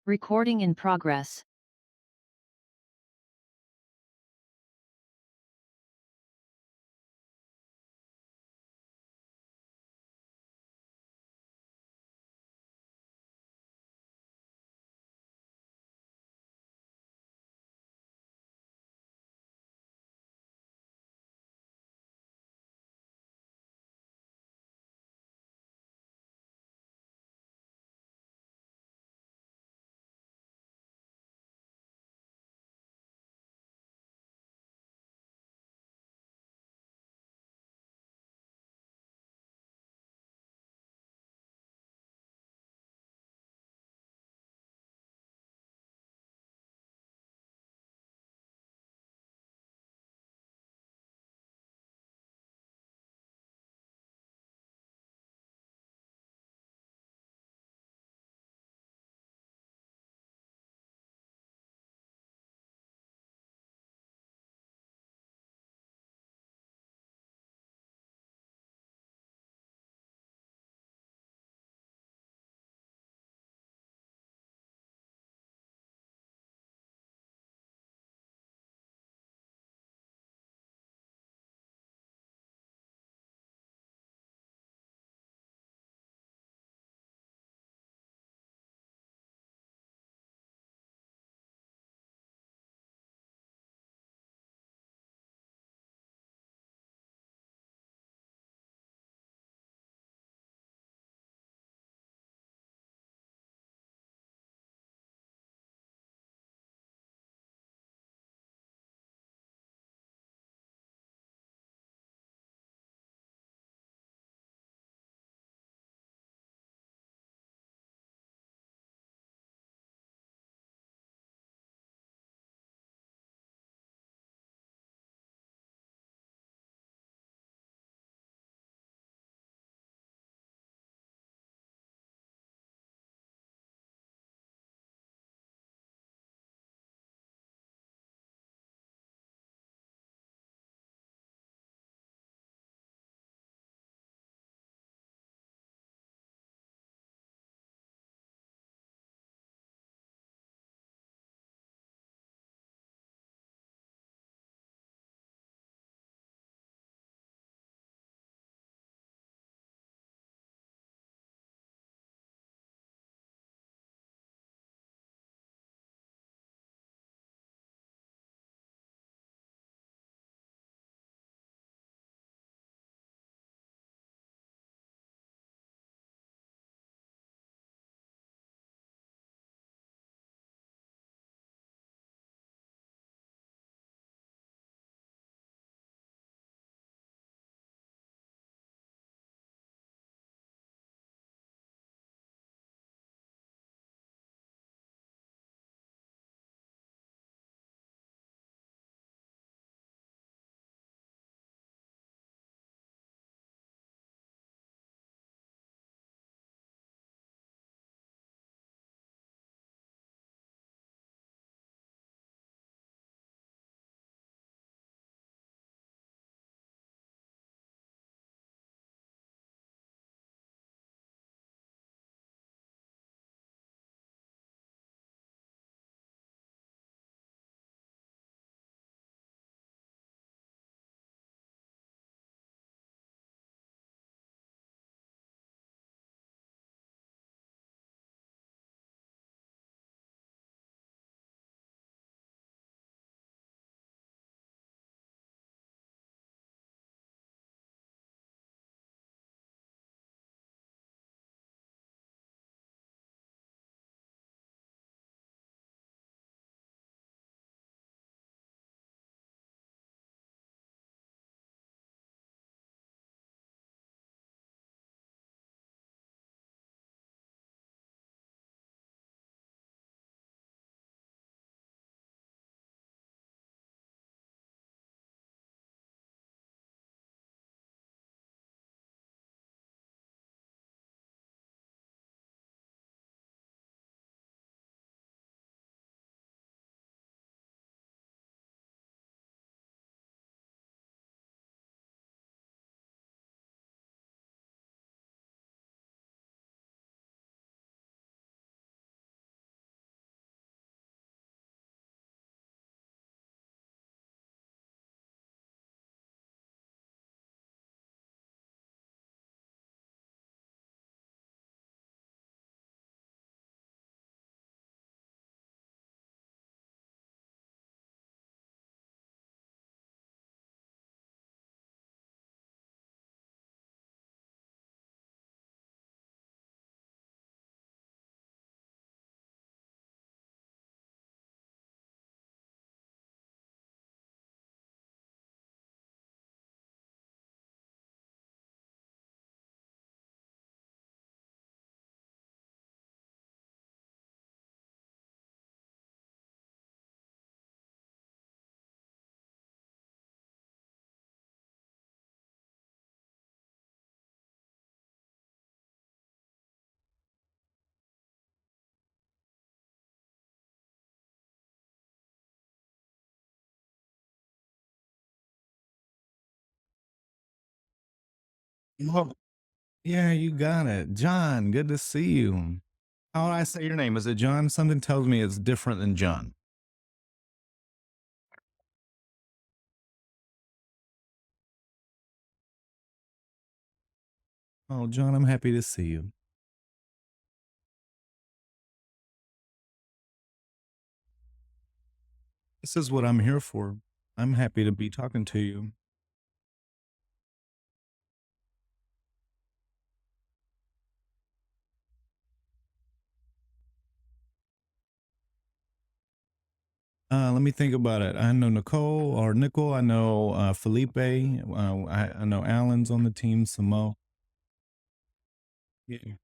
Recording in progress. Well, yeah, you got it. John, good to see you. How do I say your name? Is it John? Something tells me it's different than John. Oh, John, I'm happy to see you. This is what I'm here for. I'm happy to be talking to you. Let me think about it. I know Nicole or Nicole. I know Felipe. I know Alan's on the team. Samo. Yeah.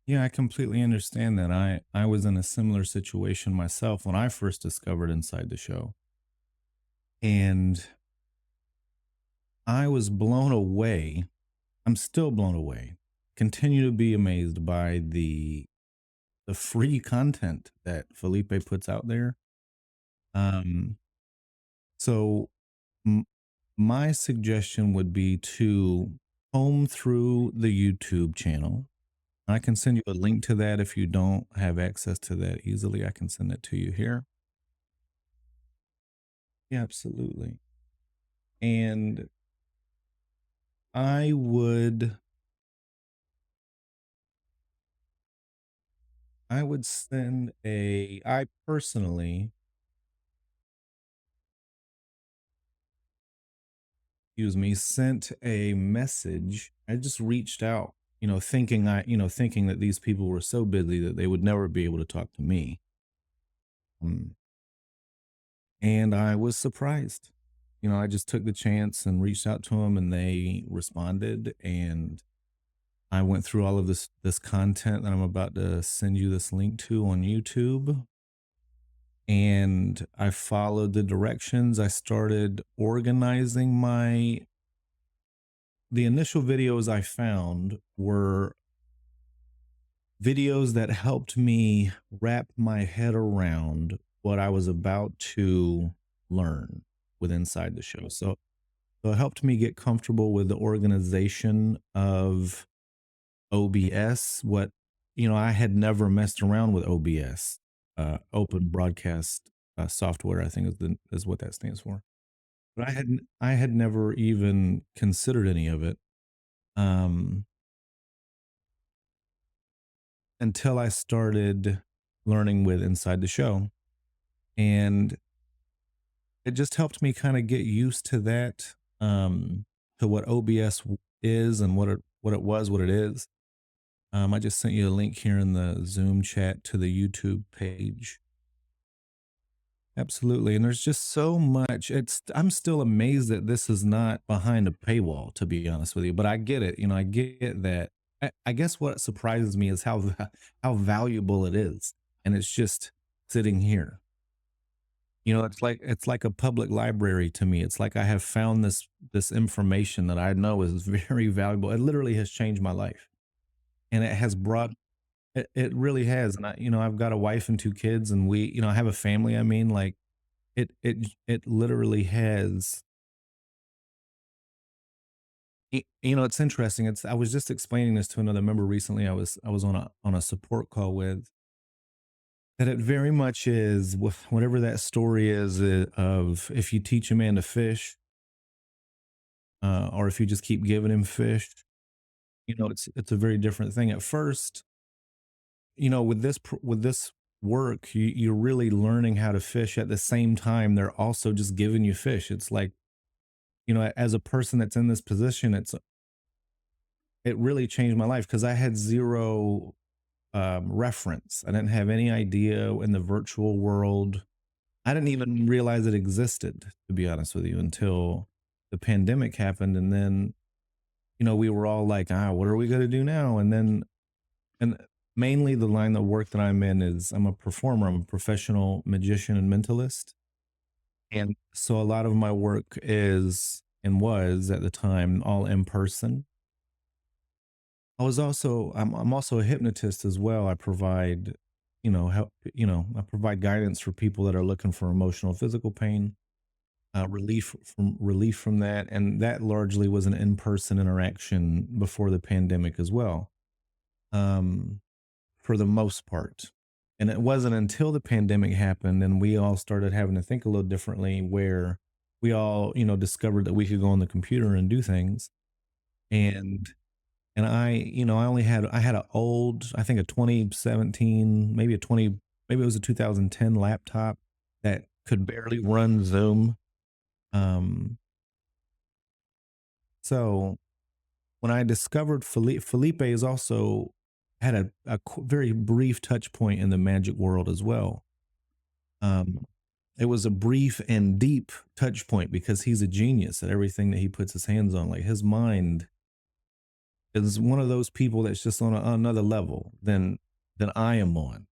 Yeah, I completely understand that. I was in a similar situation myself when I first discovered Inside the Show, and I was blown away. I'm still blown away. Continue to be amazed by the free content that Felipe puts out there. Um, so m- my suggestion would be to comb through the YouTube channel. I can send you a link to that if you don't have access to that easily. I can send it to you here. Yeah, absolutely. And I would I would send a I personally, excuse me, sent a message. I just reached out, thinking that these people were so busy that they would never be able to talk to me. Um, and I was surprised. I just took the chance and reached out to them and they responded, and I went through all of this content that I'm about to send you this link to on YouTube, and I followed the directions. I started organizing the initial videos I found were videos that helped me wrap my head around what I was about to learn with Inside the Show. So it helped me get comfortable with the organization of OBS. I had never messed around with OBS, Open Broadcast Software, I think is what that stands for. But I had never even considered any of it. Um, until I started learning with Inside the Show. And it just helped me kind of get used to that, to what is and what it is. I just sent you a link here in the Zoom chat to the YouTube page. Absolutely. And there's just so much. I'm still amazed that this is not behind a paywall, to be honest with you. But I get it. I get that. I guess what surprises me is how valuable it is. And it's just sitting here. It's like a public library to me. It's like I have found this information that I know is very valuable. It literally has changed my life. And it really has. And I've got a wife and two kids, and I have a family. I mean, like, it literally has. It's interesting. I was just explaining this to another member recently. I was on a support call with, that it very much is whatever that story is, of if you teach a man to fish, or if you just keep giving him fish, it's a very different thing. At first, with this work, you're really learning how to fish. At the same time, they're also just giving you fish. It's like, as a person that's in this position, it really changed my life because I had zero reference. I didn't have any idea in the virtual world. I didn't even realize it existed, to be honest with you, until the pandemic happened. And then, we were all like, what are we going to do now? And then, mainly the line of work that I'm in is I'm a performer. I'm a professional magician and mentalist. And so a lot of my work is and was at the time all in person. I'm also a hypnotist as well. I provide, help, I provide guidance for people that are looking for emotional, physical pain, relief from that. And that largely was an in-person interaction before the pandemic as well. Um, for the most part. And it wasn't until the pandemic happened and we all started having to think a little differently where we all, discovered that we could go on the computer and do things. And I had a old, I think a 2017, maybe a 20, maybe it was a 2010 laptop that could barely run Zoom. Um, so when I discovered Felipe is also had very brief touch point in the magic world as well. Um, it was a brief and deep touch point because he's a genius at everything that he puts his hands on. Like his mind is one of those people that's just on another level than I am on.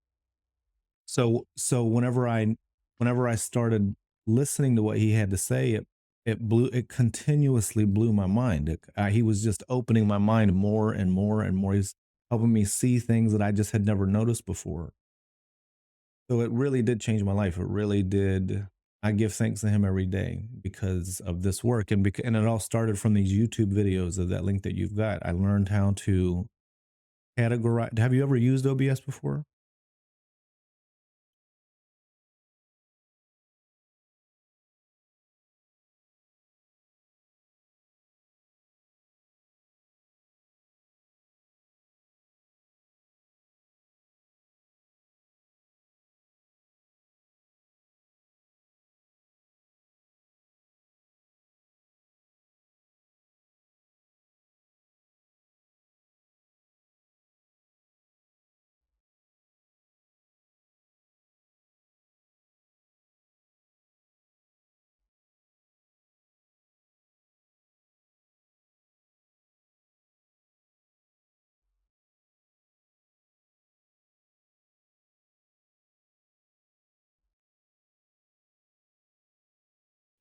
So whenever I started listening to what he had to say, it continuously blew my mind. He was just opening my mind more and more and more. He's helping me see things that I just had never noticed before. So it really did change my life. It really did. I give thanks to him every day because of this work, and it all started from these YouTube videos of that link that you've got. I learned how to categorize. Have you ever used OBS before?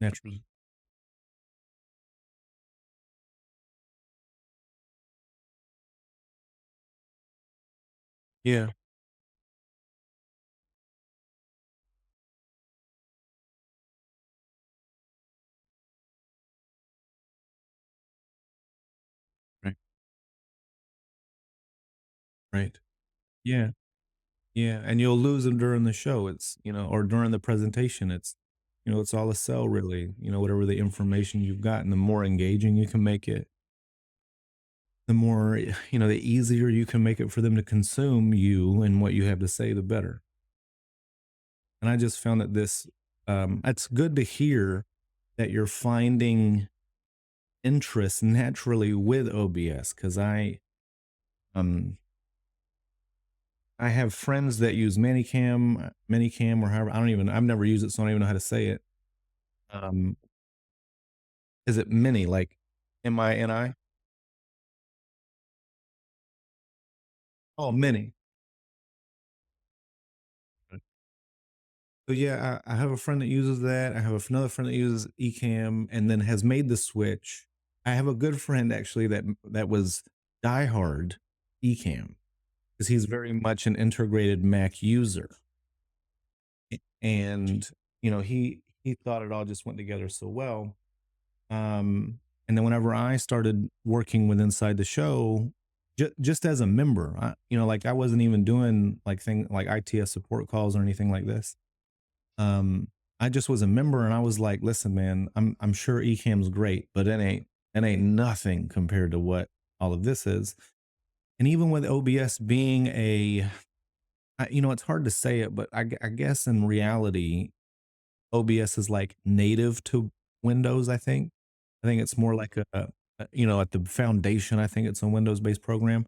Naturally. Yeah. Right. Right. Yeah. Yeah. And you'll lose them during the show. Or during the presentation. It's all a sell really. Whatever the information you've gotten, the more engaging you can make it, the more, the easier you can make it for them to consume you and what you have to say, the better. And I just found that it's good to hear that you're finding interest naturally with OBS because um, I have friends that use Minicam, or however, I've never used it, so I don't even know how to say it. Um, is it Mini, like Mini? Oh, Mini. So yeah, I have a friend that uses that. I have another friend that uses Ecamm and then has made the switch. I have a good friend actually that was diehard Ecamm because he's very much an integrated Mac user, and he thought it all just went together so well. Um, and then whenever I started working with inside the show, just as a member, like I wasn't even doing like ITS support calls or anything like this. Um, I just was a member and I was like, listen, man, I'm sure Ecamm's great, but it ain't nothing compared to what all of this is. And even with OBS being it's hard to say it, but I guess in reality, OBS is like native to Windows. I think it's more like at the foundation. I think it's a Windows based program.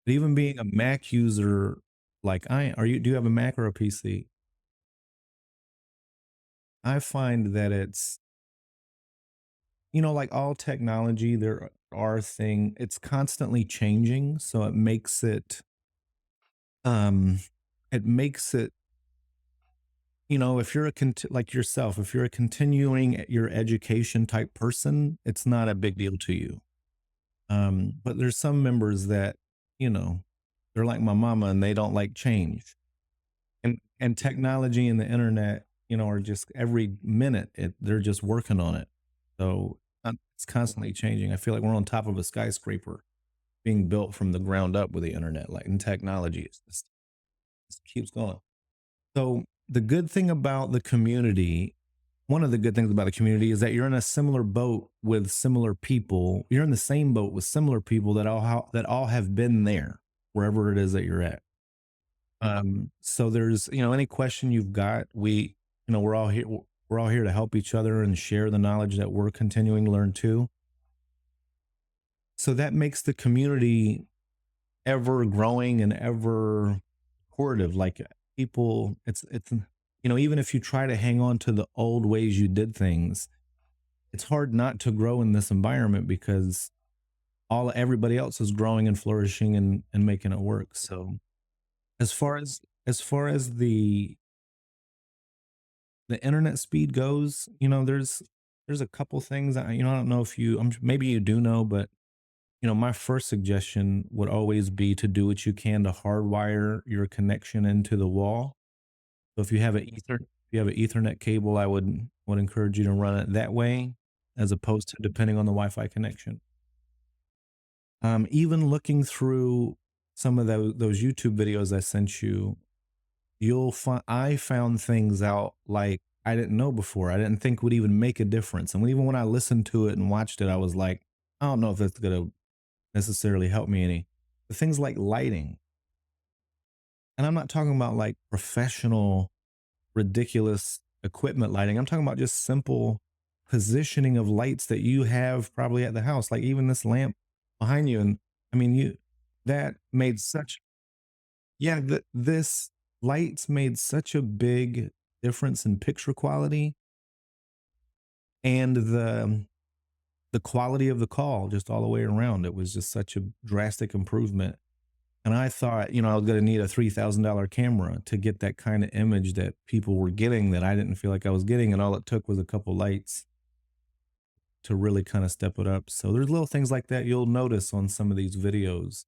But even being a Mac user, like do you have a Mac or a PC? I find that like all technology, it's constantly changing. So it makes it um, it makes it, if you're like yourself, if you're a continuing your education type person, it's not a big deal to you. But there's some members that, you know, they're like my mama and they don't like change. And technology and the internet, are just every minute they're just working on it. So it's constantly changing. I feel like we're on top of a skyscraper being built from the ground up with the internet, like in technology. Just keeps going. So the good thing about the community, one of the good things about the community is that you're in a similar boat with similar people. You're in the same boat with similar people that all have been there wherever it is that you're at. So there's, any question you've got, we're all here to help each other and share the knowledge that we're continuing to learn too. So that makes the community ever growing and ever supportive. Like people, even if you try to hang on to the old ways you did things, it's hard not to grow in this environment because everybody else is growing and flourishing and making it work. So as far as the internet speed goes, there's a couple things I don't know if maybe you do know, but my first suggestion would always be to do what you can to hardwire your connection into the wall. So if you have an Ethernet cable, I would encourage you to run it that way, as opposed to depending on the Wi-Fi connection. Even looking through some of those YouTube videos I sent you, I found things out like I didn't know before. I didn't think would even make a difference. And even when I listened to it and watched it, I was like, I don't know if that's gonna necessarily help me any. The things like lighting, and I'm not talking about like professional, ridiculous equipment lighting. I'm talking about just simple positioning of lights that you have probably at the house, like even this lamp behind you. And I mean, that made such yeah, this lights made such a big difference in picture quality and the quality of the call just all the way around. It was just such a drastic improvement. And I thought, I was going to need a $3,000 camera to get that kind of image that people were getting that I didn't feel like I was getting. And all it took was a couple lights to really kind of step it up. So there's little things like that you'll notice on some of these videos.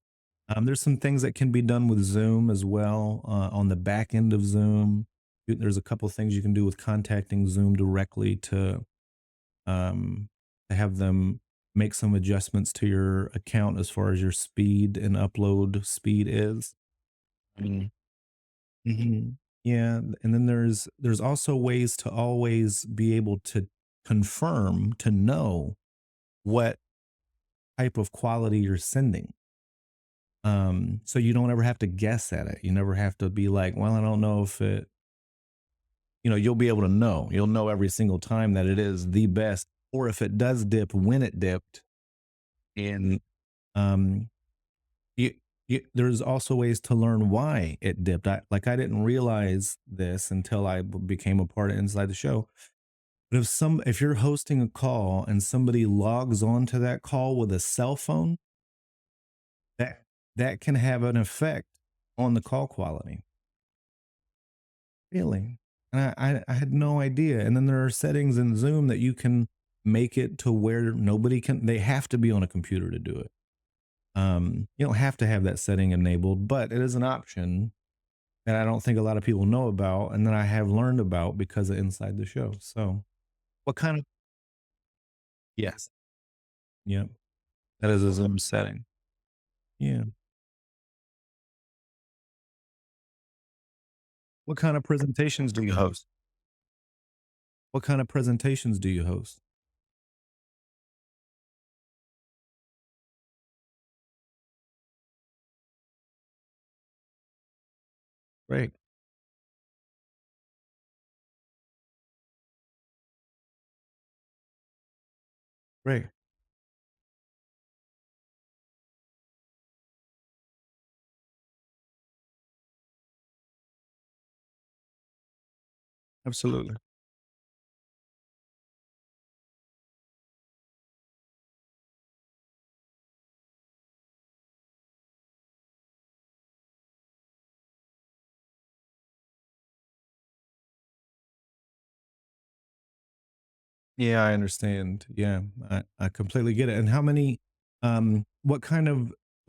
There's some things that can be done with Zoom as well, on the back end of Zoom. There's a couple things you can do with contacting Zoom directly um, to have them make some adjustments to your account as far as your speed and upload speed is. Mm. Mhm. Yeah, and then there's also ways to always be able to confirm to know what type of quality you're sending. So you don't ever have to guess at it. You never have to be like, well, I don't know if you'll be able to know. You'll know every single time that it is the best, or if it does dip, when it dipped. And um, you, there's also ways to learn why it dipped. I didn't realize this until I became a part of Inside the Show. But if you're hosting a call and somebody logs on to that call with a cell phone, that that can have an effect on the call quality. Really? And I had no idea. And then there are settings in Zoom that you can make it to where they have to be on a computer to do it. You don't have to have that setting enabled, but it is an option that I don't think a lot of people know about and that I have learned about because of Inside the Show. So what kind of yes. Yep. That is a Zoom setting. Yeah. What kind of presentations do you host? What kind of presentations do you host? Great. Great. Absolutely. Yeah, I understand. Yeah, I completely get it. And how many, what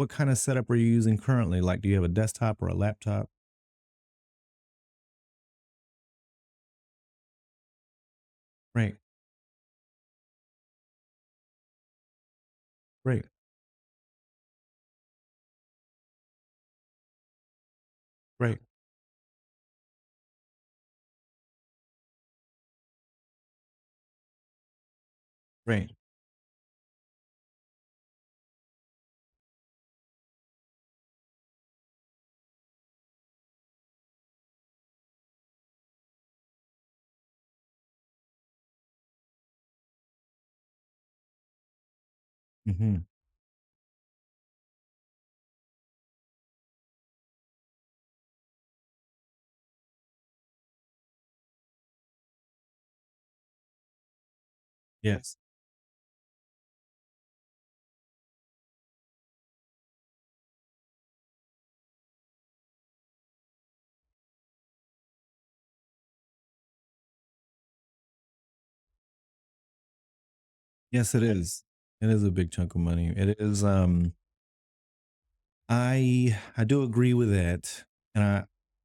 kind of setup are you using currently? Like, do you have a desktop or a laptop? Right, right, right, right. Hmm. Yes, yes, it is. It is a big chunk of money. It is. I do agree with that, and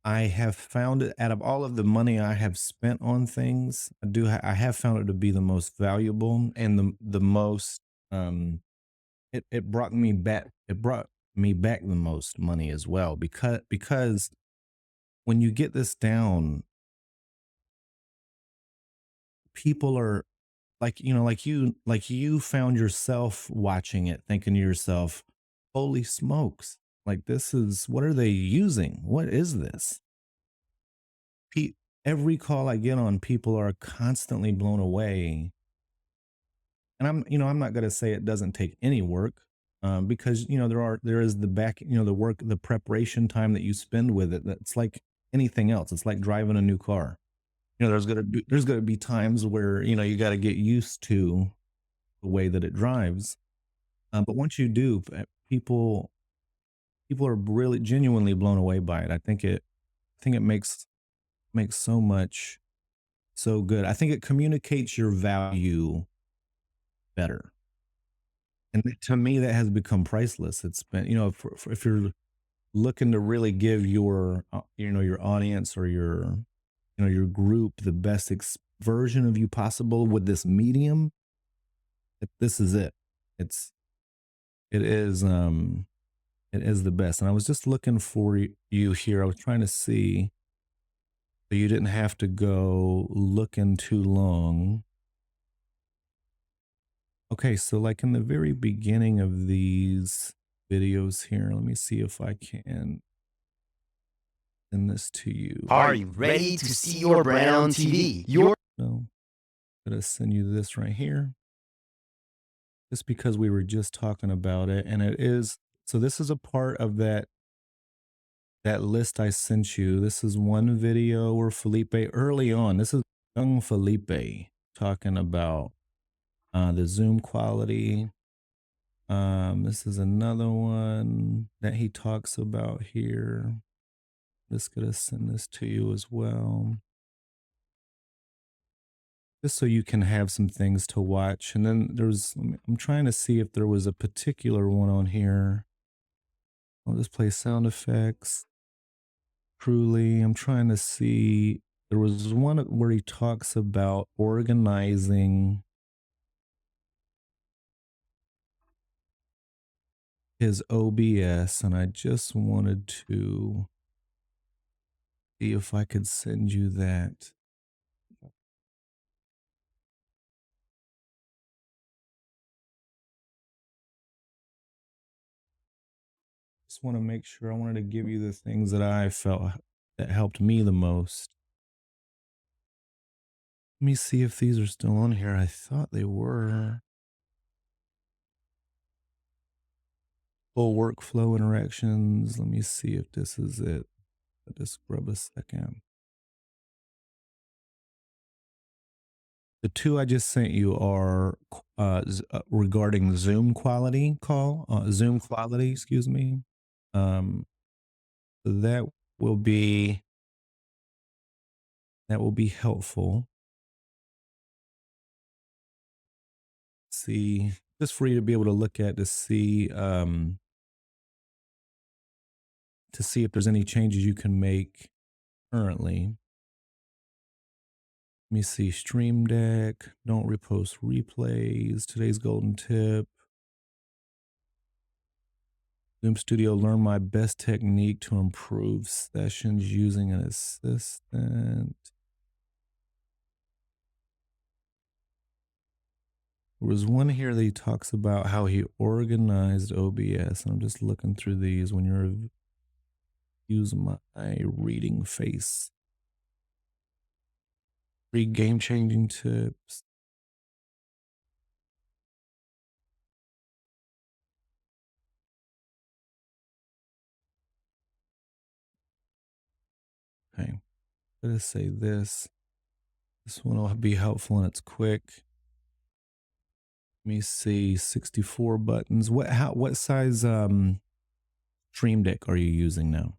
I have found it out of all of the money I have spent on things, I have found it to be the most valuable and the most it brought me back the most money as well because when you get this down, people are like, like you found yourself watching it thinking to yourself, holy smokes, like this is, what are they using? What is this? Pe- every call I get on, people are constantly blown away. And I'm not going to say it doesn't take any work, because there is the back, the work, the preparation time that you spend with it. That's like anything else. It's like driving a new car. There's gonna be times where you got to get used to the way that it drives. But once you do, people are really genuinely blown away by it. I think it makes so much so good. I think it communicates your value better. And to me, that has become priceless. It's been, if you're looking to really give your, your audience or your group the best version of you possible with this medium, this is it. It's, it is, it is the best. And I was just looking for you here. I was trying to see so you didn't have to go looking too long. Okay, so like in the very beginning of these videos here, let me see if I can send this to you. Are you ready to see your brand on TV? Your So I'm gonna send you this right here, just because we were just talking about it, and it is, so this is a part of that list I sent you. This is one video where Felipe early on. This is young Felipe talking about the Zoom quality. This is another one that he talks about here. Just gonna send this to you as well, just so you can have some things to watch. And then I'm trying to see if there was a particular one on here. I'll just play sound effects. Truly, I'm trying to see. There was one where he talks about organizing his OBS, and I just wanted to see if I could send you that. Just want to make sure, I wanted to give you the things that I felt that helped me the most. Let me see if these are still on here. I thought they were. Full workflow interactions. Let me see if this is it. Just grab a second. The two I just sent you are regarding Zoom quality, excuse me. Um, that will be that will be helpful. see, just for you to be able to look at to see if there's any changes you can make currently. Let me see. Stream Deck. Don't repost replays. Today's golden tip. Zoom Studio. Learn my best technique to improve sessions using an assistant. There was one here that he talks about how he organized OBS. And I'm just looking through these when you're use my reading face. 3 game-changing tips. Okay, let's say this. This one will be helpful and it's quick. Let me see, 64 buttons. What size Stream Deck are you using now?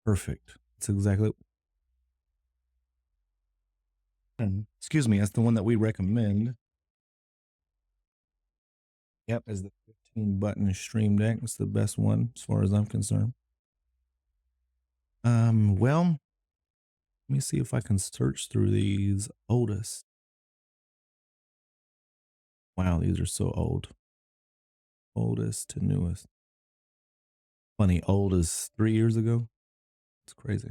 Perfect. That's exactly. Excuse me, that's the one that we recommend. Yep, is the 15 button Stream Deck. It's the best one as far as I'm concerned. Well, let me see if I can search through these oldest. Wow, these are so old. Oldest to newest. Funny, old is 3 years ago. It's crazy.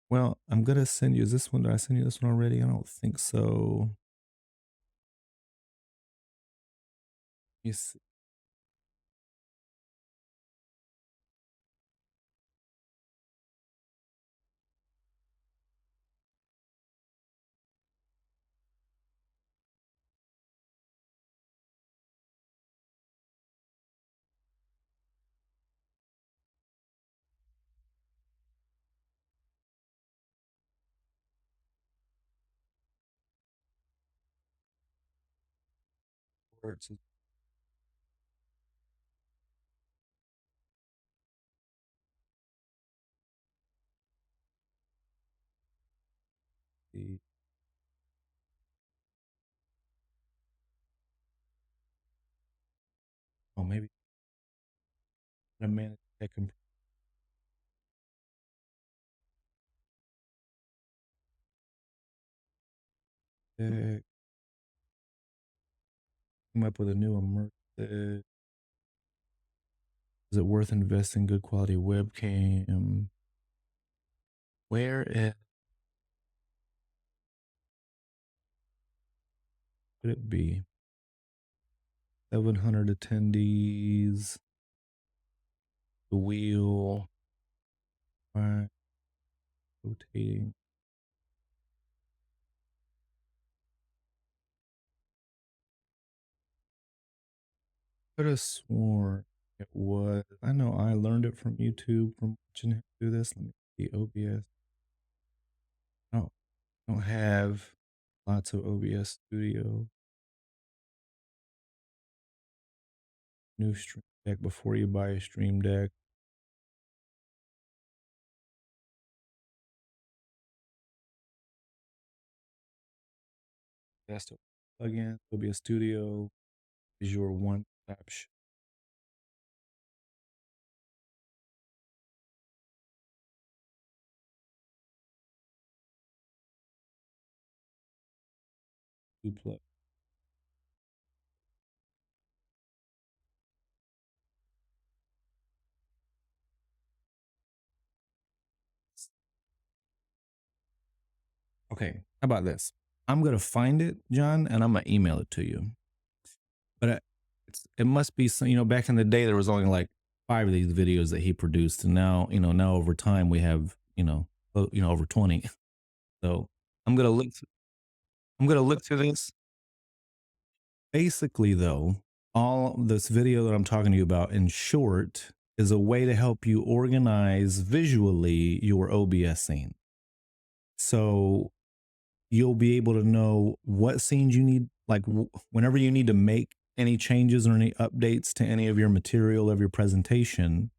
Well, I'm gonna send you. Is this one? Did I send you this one already? I don't think so. Yes. Oh, maybe a minute. I can come up with a new immersive. Is it worth investing good quality webcam? Where could it be? 700 attendees. The wheel. Right. Rotating. Could have sworn it was. I know I learned it from YouTube from watching him do this. Let me see OBS. Oh, I don't have lots of OBS Studio. New Stream Deck before you buy a Stream Deck. Desktop plugin, OBS Studio is your one-stop shop. Plug. Okay, how about this? I'm gonna find it, John, and I'm gonna email it to you. But it must be some. Back in the day, there was only like 5 of these videos that he produced, and now over time we have over 20. So I'm gonna look. I'm gonna look through this. Basically, though, all this video that I'm talking to you about, in short, is a way to help you organize visually your OBS scene. So you'll be able to know what scenes you need, like whenever you need to make any changes or any updates to any of your material of your presentation,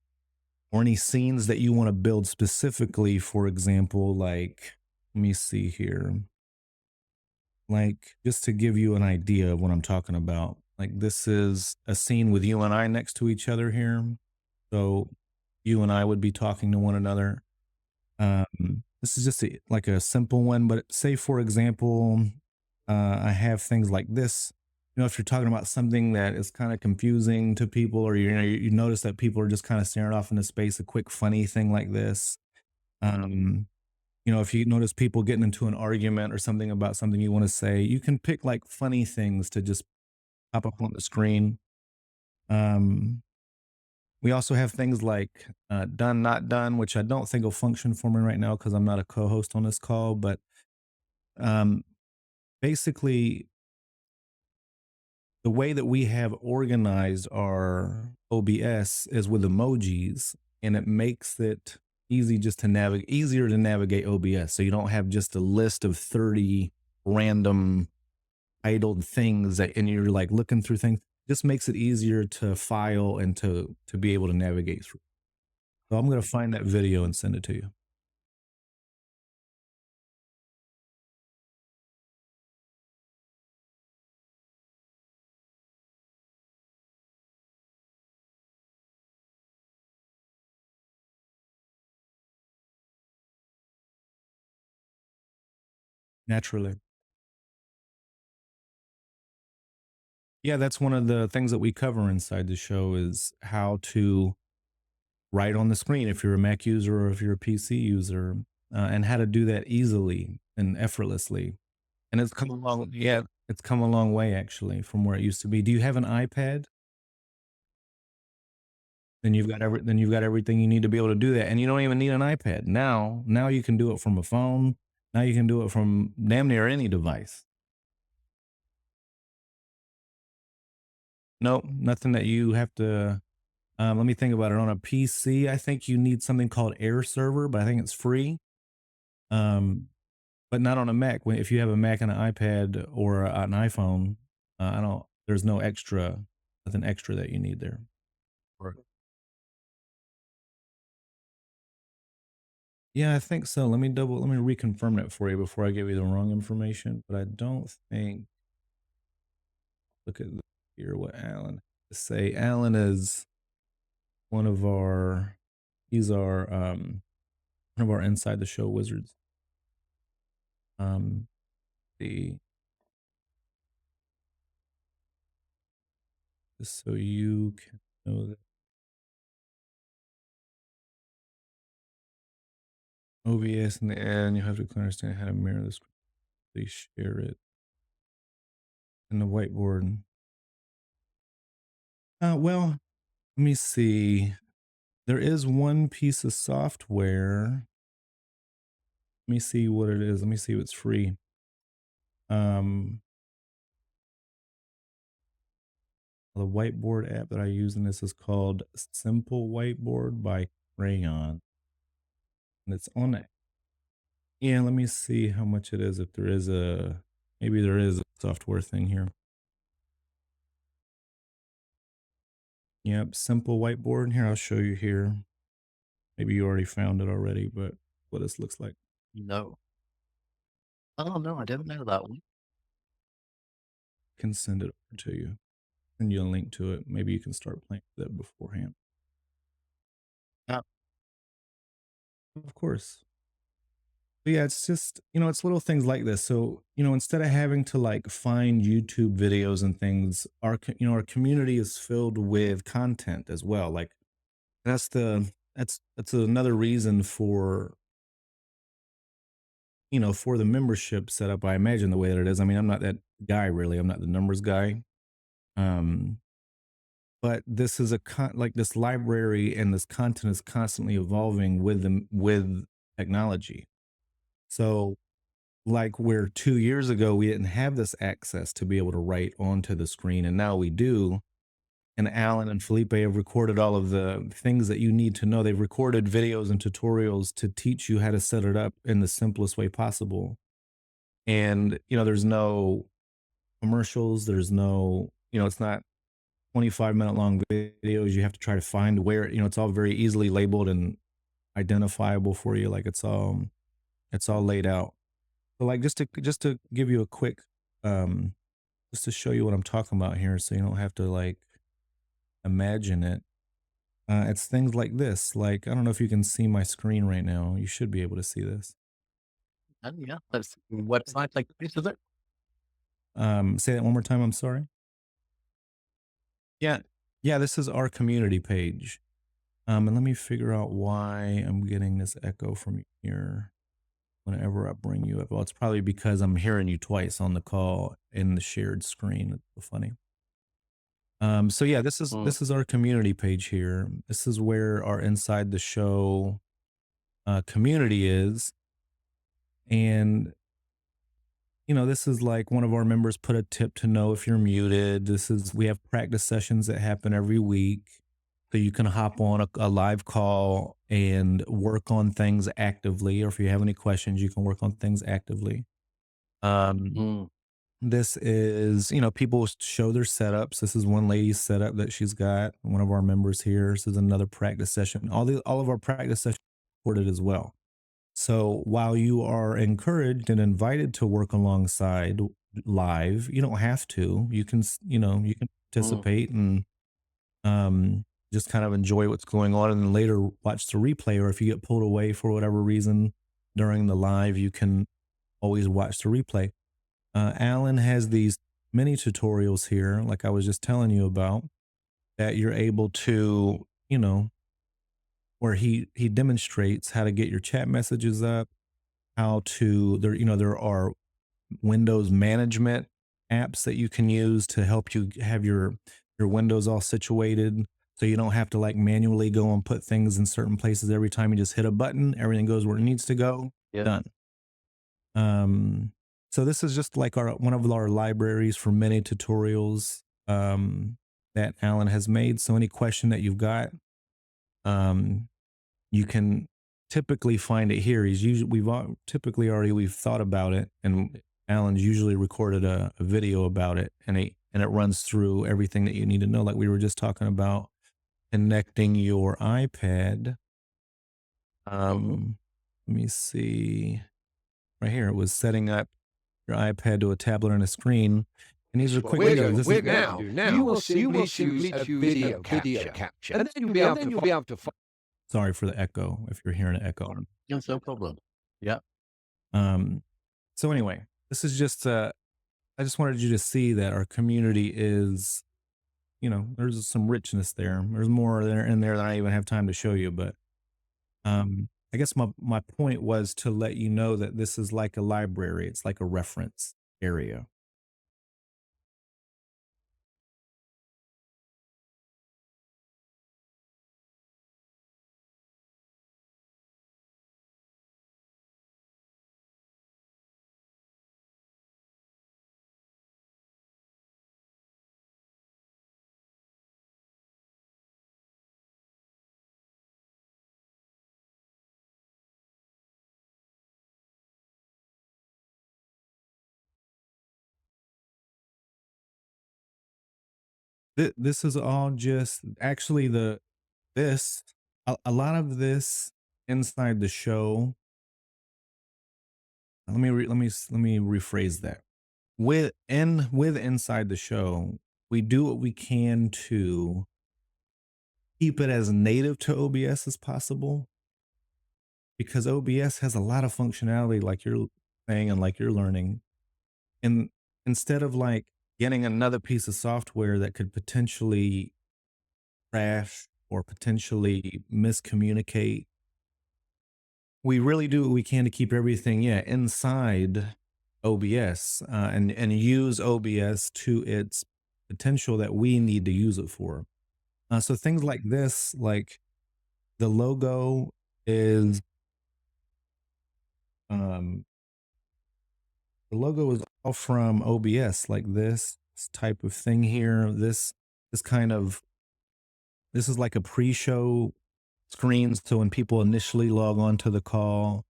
or any scenes that you want to build specifically. For example, like Let me see here. Like, just to give you an idea of what I'm talking about, like, this is a scene with you and I next to each other here. So, you and I would be talking to one another. This is just like a simple one, but say, for example, I have things like this. You know, if you're talking about something that is kind of confusing to people, or you notice that people are just kind of staring off into space, a quick funny thing like this. Um, you know, if you notice people getting into an argument or something about something you want to say, you can pick like funny things to just pop up on the screen. Um, we also have things like done, not done, which I don't think will function for me right now because I'm not a co host on this call. But um, basically, the way that we have organized our OBS is with emojis, and it makes it easier to navigate OBS. So you don't have just a list of 30 random idled things that, and you're like looking through things. Just makes it easier to file and to be able to navigate through. So I'm gonna find that video and send it to you. Naturally. Yeah, that's one of the things that we cover inside the show is how to write on the screen if you're a Mac user or if you're a PC user, and how to do that easily and effortlessly. And it's come along, yeah, it's come a long way actually from where it used to be. Do you have an iPad? Then you've got everything you need to be able to do that, and you don't even need an iPad. Now you can do it from a phone. Now you can do it from damn near any device. Nope, nothing that you have to. Let me think about it. On a PC, I think you need something called Air Server, but I think it's free. Um, but not on a Mac. If you have a Mac and an iPad or an iPhone, I don't. There's no extra, nothing extra that you need there. Right. Yeah, I think so. Let me reconfirm that for you before I give you the wrong information. But I don't think. Look at here what Alan say. Alan is one of our. He's our one of our inside the show wizards. Um, the just so you can know that OBS in the end, you have to understand how to mirror the screen. Please share it in the whiteboard. Well, let me see. There is one piece of software. Let me see what it is. Let me see if it's free. Um, the whiteboard app that I use in this is called Simple Whiteboard by Crayon, and it's on it. Yeah, let me see how much it is. If there is a, maybe there is a software thing here. Yep, Simple Whiteboard. Here, I'll show you here. Maybe you already found it already, but what this looks like. No. Oh, no, I didn't know that one. I can send it over to you. Send you a link to it. Maybe you can start playing with it beforehand. Uh, Of course. But yeah, it's just, you know, it's little things like this. So, you know, instead of having to like find YouTube videos and things, you know, our community is filled with content as well. Like that's the that's another reason for, you know, for the membership setup. I imagine the way that it is. I mean, I'm not that guy really. I'm not the numbers guy. Um, but this is like this library and this content is constantly evolving with them with technology. So like where 2 years ago we didn't have this access to be able to write onto the screen, and now we do. And Alan and Felipe have recorded all of the things that you need to know. They've recorded videos and tutorials to teach you how to set it up in the simplest way possible. And you know, there's no commercials, there's no, you know, it's not 25-minute long videos you have to try to find where, you know, it's all very easily labeled and identifiable for you. Like it's all laid out. So like just to give you a quick um just to show you what I'm talking about here so you don't have to like imagine it. It's things like this. Like I don't know if you can see my screen right now. You should be able to see this. And yeah, that's website like this, is it? Say that one more time. I'm sorry. Yeah. Yeah, this is our community page. And let me figure out why I'm getting this echo from here whenever I bring you up. Well, it's probably because I'm hearing you twice on the call in the shared screen. It's so funny. So yeah, this is Mm, this is our community page here. This is where our inside the show community is, and this is like one of our members put a tip to know if you're muted. We have practice sessions that happen every week. So you can hop on a live call and work on things actively, or if you have any questions, you can work on things actively. Um, mm, this is, people show their setups. This is one lady's setup that she's got. One of our members here. This is another practice session. All of our practice sessions are recorded as well. So while you are encouraged and invited to work alongside live, you don't have to. You can mm, participate and just kind of enjoy what's going on and then later watch the replay. Or if you get pulled away for whatever reason during the live, you can always watch the replay. Alan has these mini tutorials here, like I was just telling you about, that you're able to, where he demonstrates how to get your chat messages up, how to there are Windows management apps that you can use to help you have your windows all situated so you don't have to like manually go and put things in certain places every time you just hit a button, everything goes where it needs to go. yeah. Done. Um so this is just like our one of our libraries for many tutorials that Alan has made. So any question that you've got, um you can typically find it here. Typically already we've thought about it, and Alan's usually recorded a video about it, and it runs through everything that you need to know. Like we were just talking about connecting your iPad. Mhm. Let me see right here. It was setting up your iPad to a tablet and a screen, and these are What quick we're videos. going, This we're is going to do now, you will simply choose a video capture, and then you'll be able to find. sorry for the echo if you're hearing an echo. Yes, no problem. Yeah. Um, so anyway, this is just I just wanted you to see that our community is, there's some richness there. There's more there in there than I even have time to show you. But I guess my point was to let you know that this is like a library. It's like a reference area. This is all just actually this a lot of this inside the show. Let me rephrase that. With inside the show, we do what we can to keep it as native to OBS as possible because OBS has a lot of functionality, like you're saying and like you're learning. And instead of like getting another piece of software that could potentially crash or potentially miscommunicate, we really do what we can to keep everything, yeah, inside OBS and use OBS to its potential that we need to use it for. So things like this, like the logo is um the logo is all from OBS, like this type of thing here. This kind of this is like a pre-show screen. So when people initially log on to the call,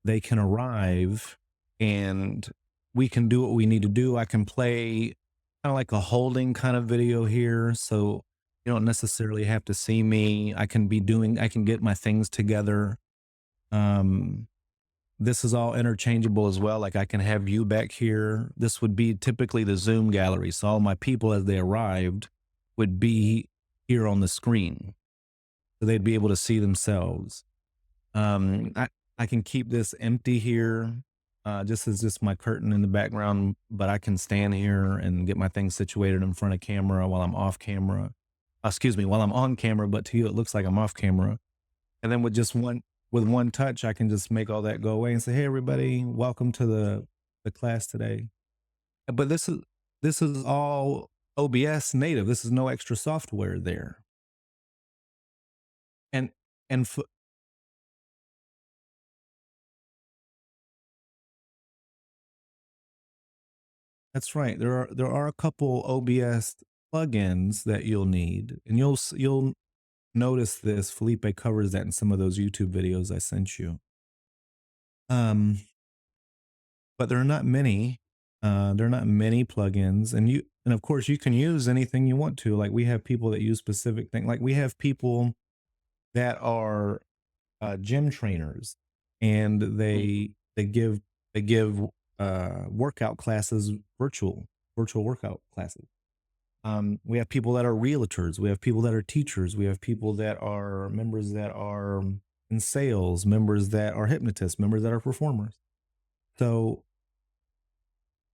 they can arrive and we can do what we need to do. I can play kind of like a holding kind of video here. So you don't necessarily have to see me. I can get my things together. Um, this is all interchangeable as well. Like I can have you back here. This would be typically the Zoom gallery. So all my people as they arrived would be here on the screen. So they'd be able to see themselves. I can keep this empty here, just as just my curtain in the background, but I can stand here and get my things situated in front of camera while I'm off camera. Excuse me, while I'm on camera, but to you it looks like I'm off camera. And then with one touch, I can just make all that go away and say, "Hey, everybody, welcome to the class today." But this is all OBS native. This is no extra software there. And and that's right. There are a couple OBS plugins that you'll need, and you'll notice this. Felipe covers that in some of those YouTube videos I sent you. Um, but there are not many. There are not many plugins, and of course you can use anything you want to. Like we have people that use specific things. Like we have people that are gym trainers, and they give workout classes virtual workout classes. We have people that are realtors, we have people that are teachers, we have people that are members that are in sales, members that are hypnotists, members that are performers. So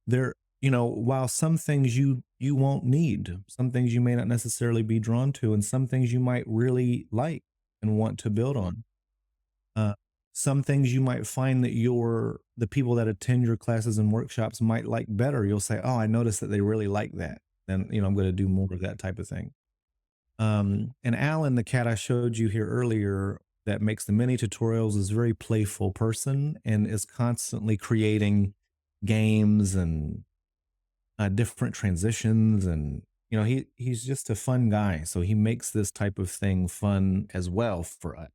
there, while some things you won't need, some things you may not necessarily be drawn to, and some things you might really like and want to build on. Uh, some things you might find that the people that attend your classes and workshops might like better. You'll say, "Oh, I noticed that they really like that." Then, I'm going to do more of that type of thing. And Alan, the cat I showed you here earlier that makes the mini tutorials, is a very playful person and is constantly creating games and different transitions. And, he's just a fun guy. So he makes this type of thing fun as well for us.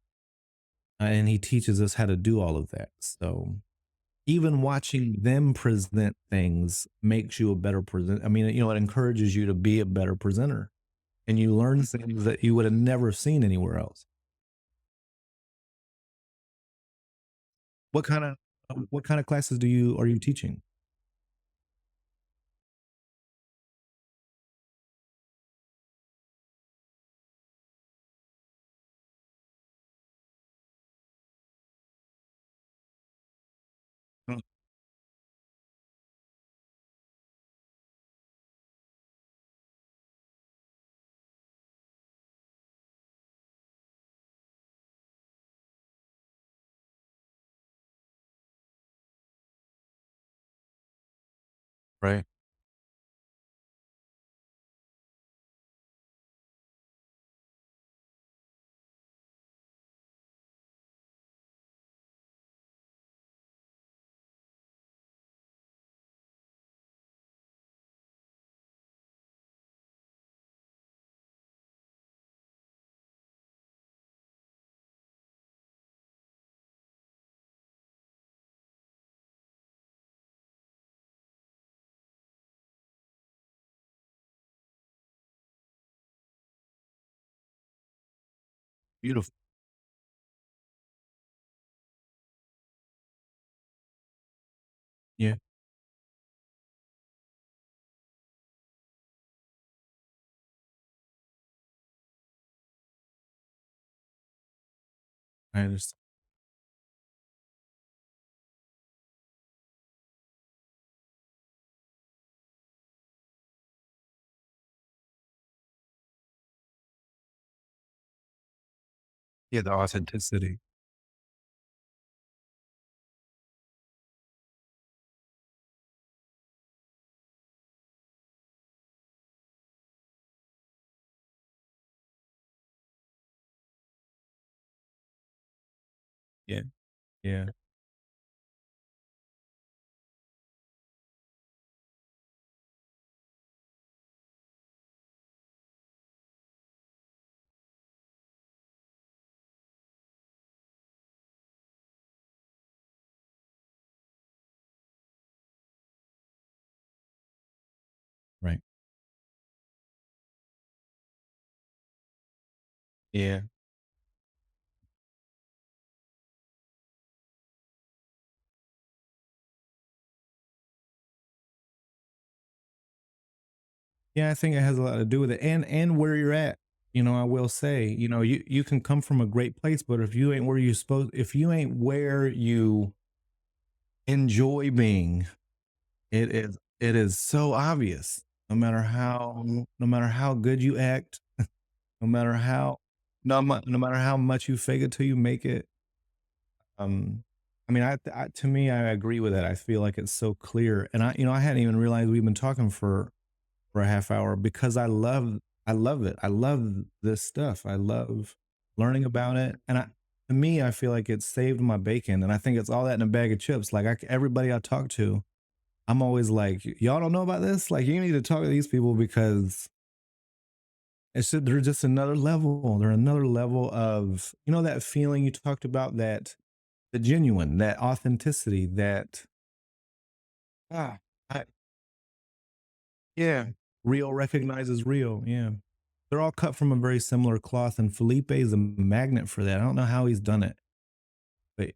And he teaches us how to do all of that. So even watching them present things makes you a better present. I mean, it encourages you to be a better presenter, and you learn things that you would have never seen anywhere else. What kind of classes are you teaching? Oh, right. Beautiful. Yeah, I understand. Yeah, the authenticity. Yeah, yeah, right. Yeah, Yeah, I think it has a lot to do with it, and where you're at. You know, I will say, you know, you can come from a great place, but if you ain't where you supposed, if you ain't where you enjoy being, it is so obvious. No matter how good you act, no matter how no matter how much you fake it till you make it. Um, I mean, to me, I agree with that. I feel like it's so clear, and I hadn't even realized we've been talking for a half hour because I love it. I love this stuff. I love learning about it. And to me, I feel like it saved my bacon. And I think it's all that in a bag of chips. Like everybody I talk to, I'm always like, y'all don't know about this? Like you need to talk to these people because they're just another level. They're another level of, that feeling you talked about, that the genuine, that authenticity, that ah, I, yeah, real recognizes real. Yeah. They're all cut from a very similar cloth, and Felipe is a magnet for that. I don't know how he's done it, but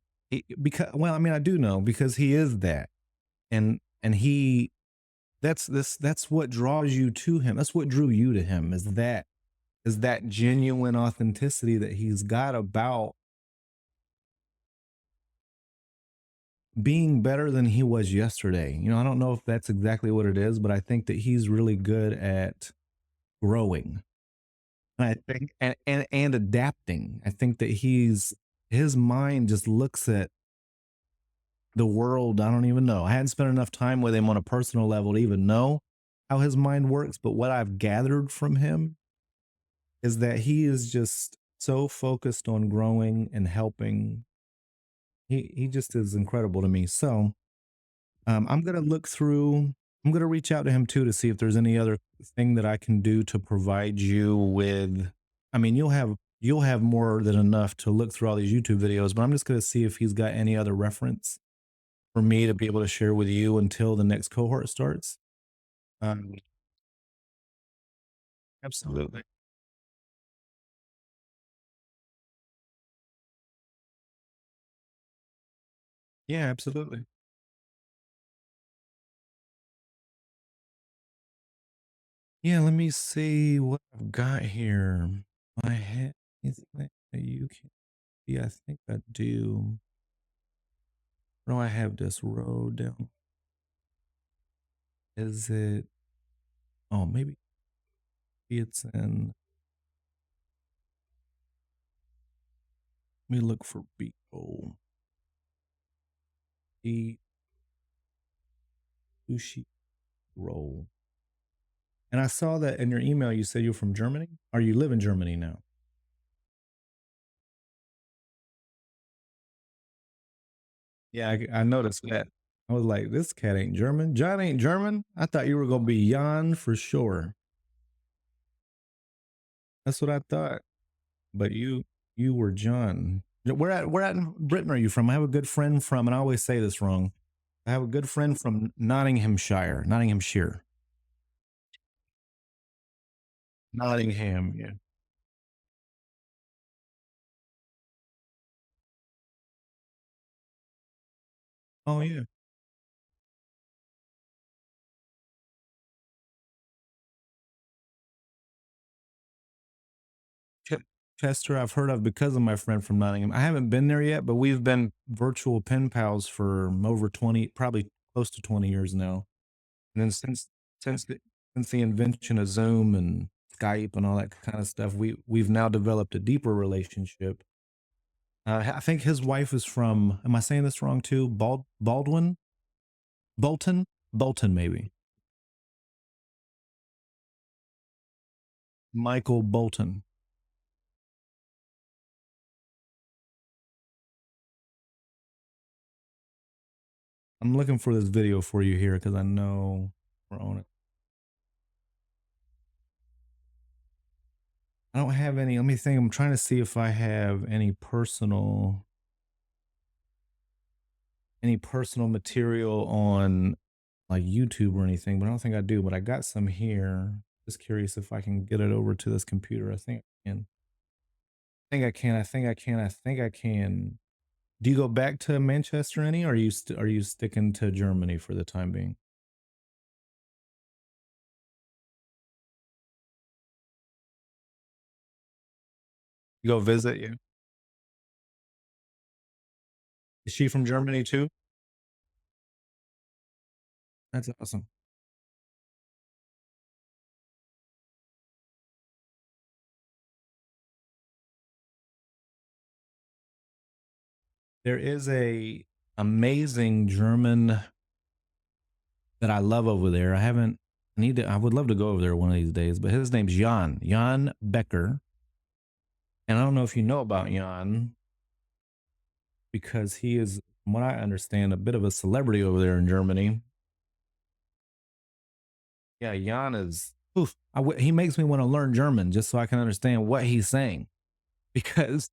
because, well, I mean, I do know because he is that, and he that's what draws you to him. That's what drew you to him, is that genuine authenticity that he's got about being better than he was yesterday. I don't know if that's exactly what it is, but I think that he's really good at growing. And I think and adapting. I think that his mind just looks at the world. I don't even know. I hadn't spent enough time with him on a personal level to even know how his mind works, but what I've gathered from him is that he is just so focused on growing and helping. He just is incredible to me. So, I'm gonna look through. I'm gonna reach out to him too to see if there's any other thing that I can do to provide you with. I mean, you'll have more than enough to look through all these YouTube videos, but I'm just gonna see if he's got any other reference for me to be able to share with you until the next cohort starts. Um, Absolutely. Yeah, absolutely. Yeah, let me see what I've got here. I have anything that you can. Yeah, I think I do. No, I have this road down. Is it? Oh, maybe it's in. Let me look for Beagle. The sushi roll. And I saw that in your email you said you're from Germany? Or you live in Germany now? Yeah, I noticed that. I was like, this cat ain't German. John ain't German. I thought you were gonna be Jan for sure. That's what I thought. But you were John. Where at in Britain are you from? I have a good friend from, and I always say this wrong. I have a good friend from Nottinghamshire. Nottingham, yeah. Oh yeah. Ch- Chester, I've heard of because of my friend from Nottingham. I haven't been there yet, but we've been virtual pen pals for over 20, probably close to 20 years now. And then since the since the invention of Zoom and Skype and all that kind of stuff, we've now developed a deeper relationship. I think his wife is from. Am I saying this wrong too? Baldwin, Bolton, maybe Michael Bolton. I'm looking for this video for you here because I know we're on it. I don't have any. Let me think. I'm trying to see if I have any personal material on like YouTube or anything, but I don't think I do. But I got some here. Just curious if I can get it over to this computer. I think I can. I think I can. I think I can. I think I can. Do you go back to Manchester any? Or are you sticking to Germany for the time being? go visit you? Is she from Germany too? That's awesome. There is a amazing German that I love over there. I haven't I would love to go over there one of these days, but his name's Jan Becker. And I don't know if you know about Jan because he is, from what I understand, a bit of a celebrity over there in Germany. Yeah, Jan is, oof, he makes me want to learn German just so I can understand what he's saying because,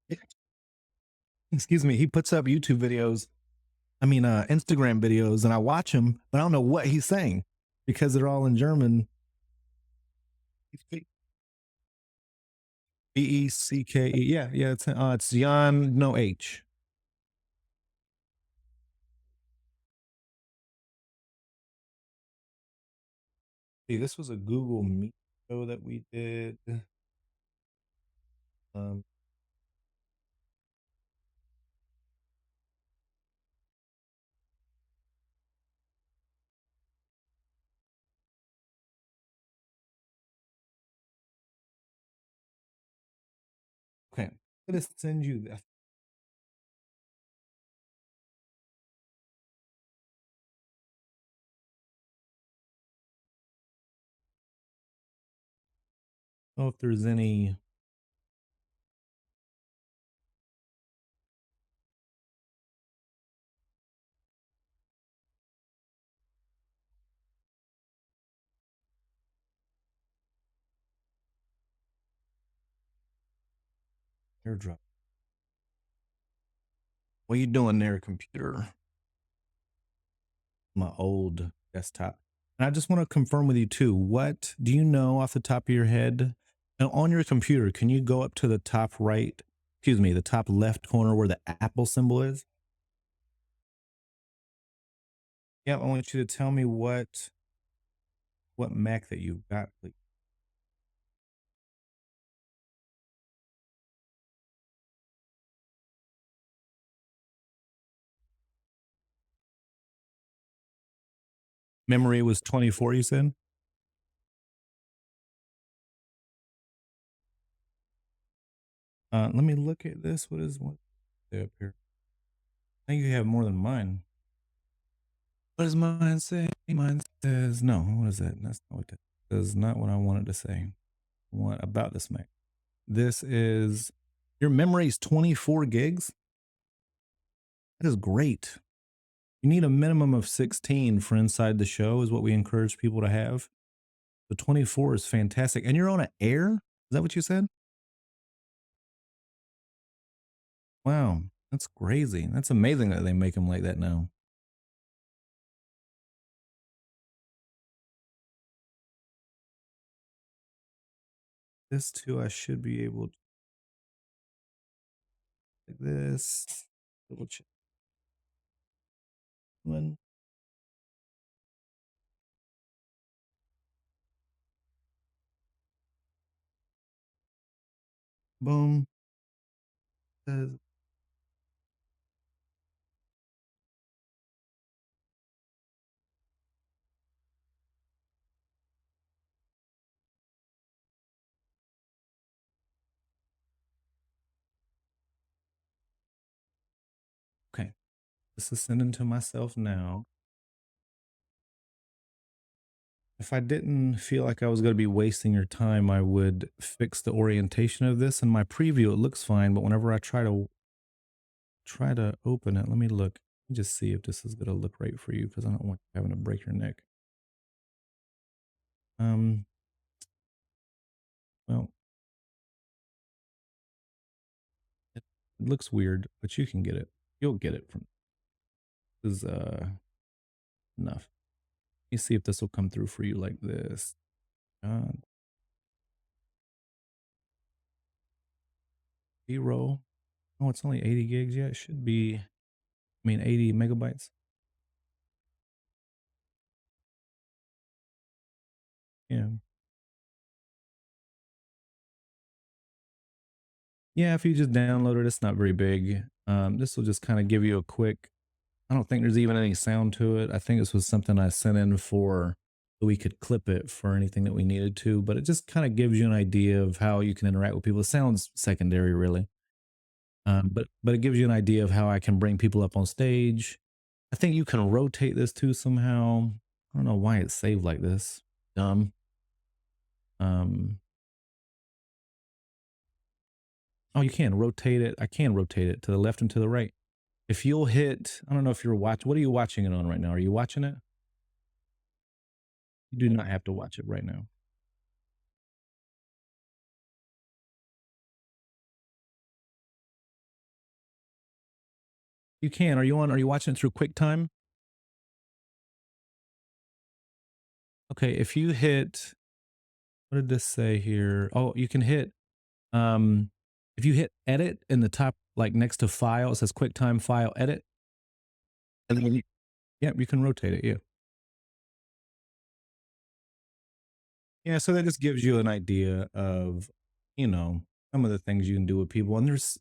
excuse me, he puts up YouTube videos, Instagram videos, and I watch him, but I don't know what he's saying because they're all in German. Becké. Yeah, yeah. It's Jan, no H. See, this was a Google Meet show that we did. Um, okay, I'm gonna send you this. Oh, if there's any. AirDrop. What are you doing there, computer? My old desktop. And I just want to confirm with you too. What do you know off the top of your head? And on your computer, can you go up to the top right, excuse me, the top left corner where the Apple symbol is? Yeah, I want you to tell me what Mac that you've got, please. Memory was 24, you said? Let me look at this. What is what up here? I think you have more than mine. What does mine say? Mine says no. What is that? That's not what that is. Not what I wanted to say. What about this Mac? This is your memory is 24 gigs. That is great. You need a minimum of 16 for inside the show, is what we encourage people to have. The 24 is fantastic. And you're on an Air? Is that what you said? Wow. That's crazy. That's amazing that they make them like that now. This too, I should be able to like this. Double check. One. Boom. Says- Okay. This is sending to myself now. If I didn't feel like I was going to be wasting your time, I would fix the orientation of this. In my preview, it looks fine, but whenever I try to open it, let me look. Let me just see if this is going to look right for you because I don't want you having to break your neck. Um, well, it looks weird, but you can get it. You'll get it from this is enough. Let me see if this will come through for you like this. Uh, 0. Oh, it's only 80 gigs. Yeah, it should be. 80 megabytes. Yeah. Yeah, if you just download it, it's not very big. This will just kind of give you a quick. I don't think there's even any sound to it. I think this was something I sent in for so we could clip it for anything that we needed to, but it just kind of gives you an idea of how you can interact with people. It sounds secondary, really, but it gives you an idea of how I can bring people up on stage. I think you can rotate this too somehow. I don't know why it's saved like this. Dumb. Um, oh, you can rotate it. I can rotate it to the left and to the right. If you'll hit, I don't know if you're watching. What are you watching it on right now? Are you watching it? You do not have to watch it right now. You can. Are you watching it through QuickTime? Okay, if you hit, what did this say here? Oh, you can hit, um, if you hit edit in the top, like next to file, it says QuickTime file edit. And then yep, you can rotate it. Yeah. Yeah. So that just gives you an idea of, you know, some of the things you can do with people. And there's,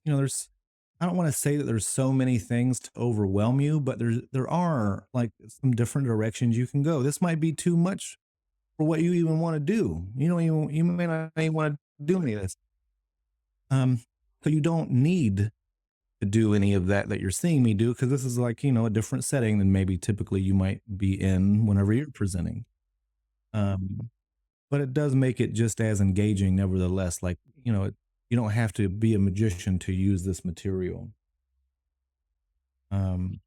I don't want to say that there's so many things to overwhelm you, but there are like some different directions you can go. This might be too much for what you even want to do. You may not even want to do any of this. Um, so you don't need to do any of that you're seeing me do because this is like, a different setting than maybe typically you might be in whenever you're presenting. Um, but it does make it just as engaging nevertheless. Like, you don't have to be a magician to use this material. Um,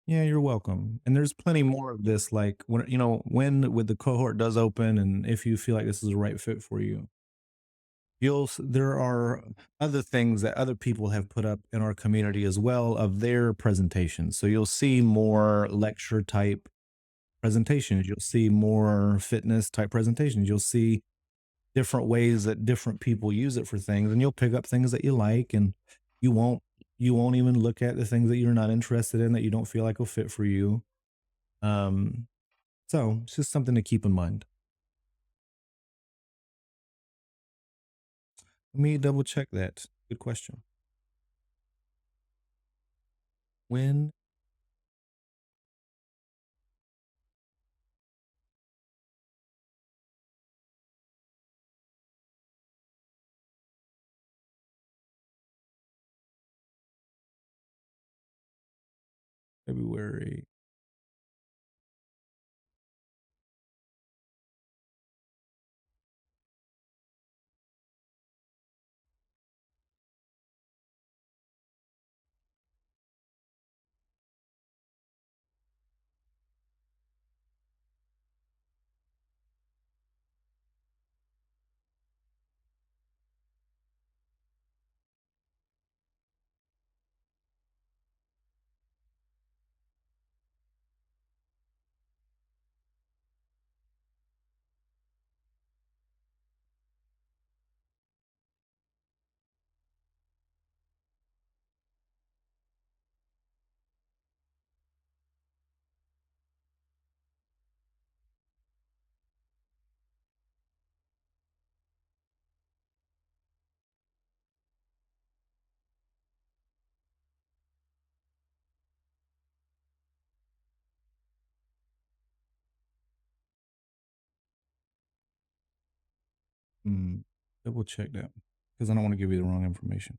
yeah, you're welcome. And there's plenty more of this, like when with the cohort does open and if you feel like this is the right fit for you. There are other things that other people have put up in our community as well of their presentations. So you'll see more lecture type presentations. You'll see more fitness type presentations. You'll see different ways that different people use it for things, and you'll pick up things that you like, and you won't you won't even look at the things that you're not interested in that you don't feel like will fit for you. Um, so it's just something to keep in mind. Let me double check that. Good question. When February. Mm, double check that because I don't want to give you the wrong information.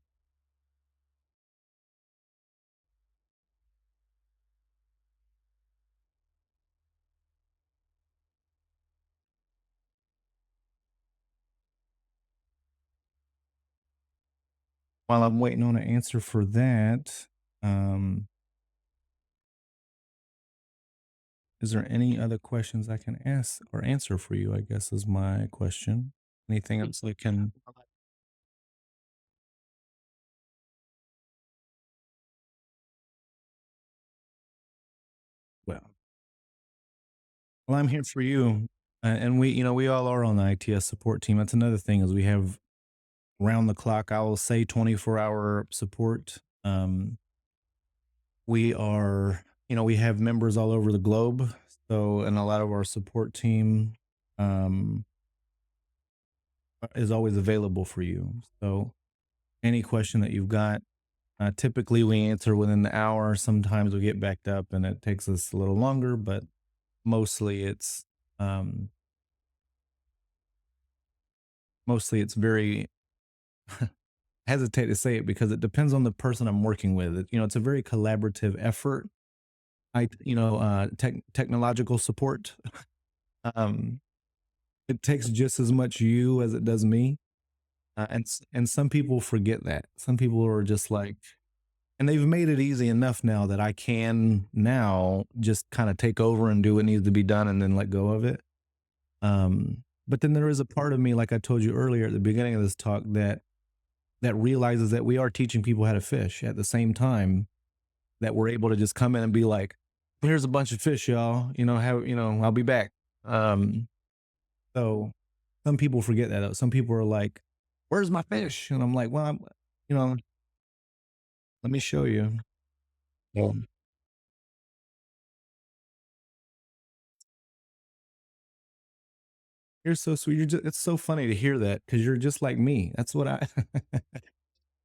While I'm waiting on an answer for that, um, is there any other questions I can ask or answer for you? I guess is my question. Anything else I can? Well, well, I'm here for you, and we all are on the ITS support team. That's another thing is we have round the clock. I will say 24-hour support. We are, we have members all over the globe. So, and a lot of our support team, um, is always available for you. So any question that you've got, typically we answer within the hour. Sometimes we get backed up and it takes us a little longer, but mostly it's um, mostly it's very hesitate to say it because it depends on the person I'm working with. It's a very collaborative effort. Technological support. Um, it takes just as much you as it does me, and some people forget that. Some people are just like, and they've made it easy enough now that I can now just kind of take over and do what needs to be done and then let go of it. But then there is a part of me, like I told you earlier at the beginning of this talk, that realizes that we are teaching people how to fish at the same time that we're able to just come in and be like, here's a bunch of fish, y'all. I'll be back. Um, so some people forget that. Some people are like, where's my fish? And I'm like, well, you know, let me show you. Yeah. You're so sweet. It's so funny to hear that because you're just like me. That's what I,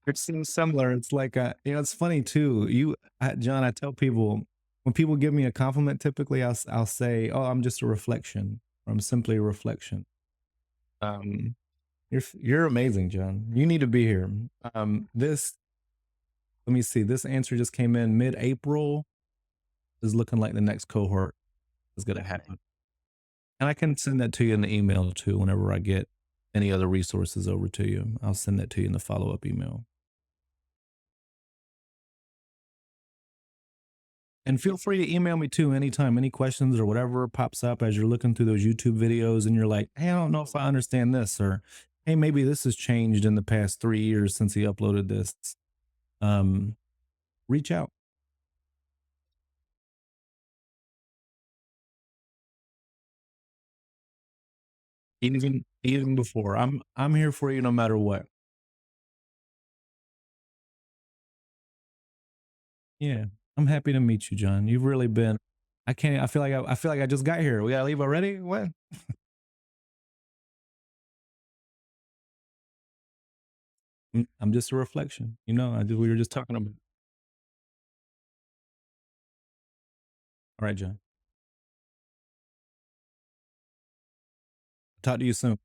it seems similar. It's like, it's funny too. John, I tell people when people give me a compliment, typically I'll say, oh, I'm just a reflection. Or I'm simply a reflection. Um, you're amazing, John. You need to be here. This Let me see. This answer just came in mid-April. Is looking like the next cohort is going to happen, and I can send that to you in the email too. Whenever I get any other resources over to you, I'll send that to you in the follow-up email. And feel free to email me too anytime, any questions or whatever pops up as you're looking through those YouTube videos and you're like, hey, I don't know if I understand this, or hey, maybe this has changed in the past 3 years since he uploaded this. Um, Reach out. Even before. I'm here for you no matter what. Yeah. I'm happy to meet you, John. You've really been I feel like I just got here. We gotta leave already? What? I'm just a reflection. We were just talking about. All right, John. Talk to you soon.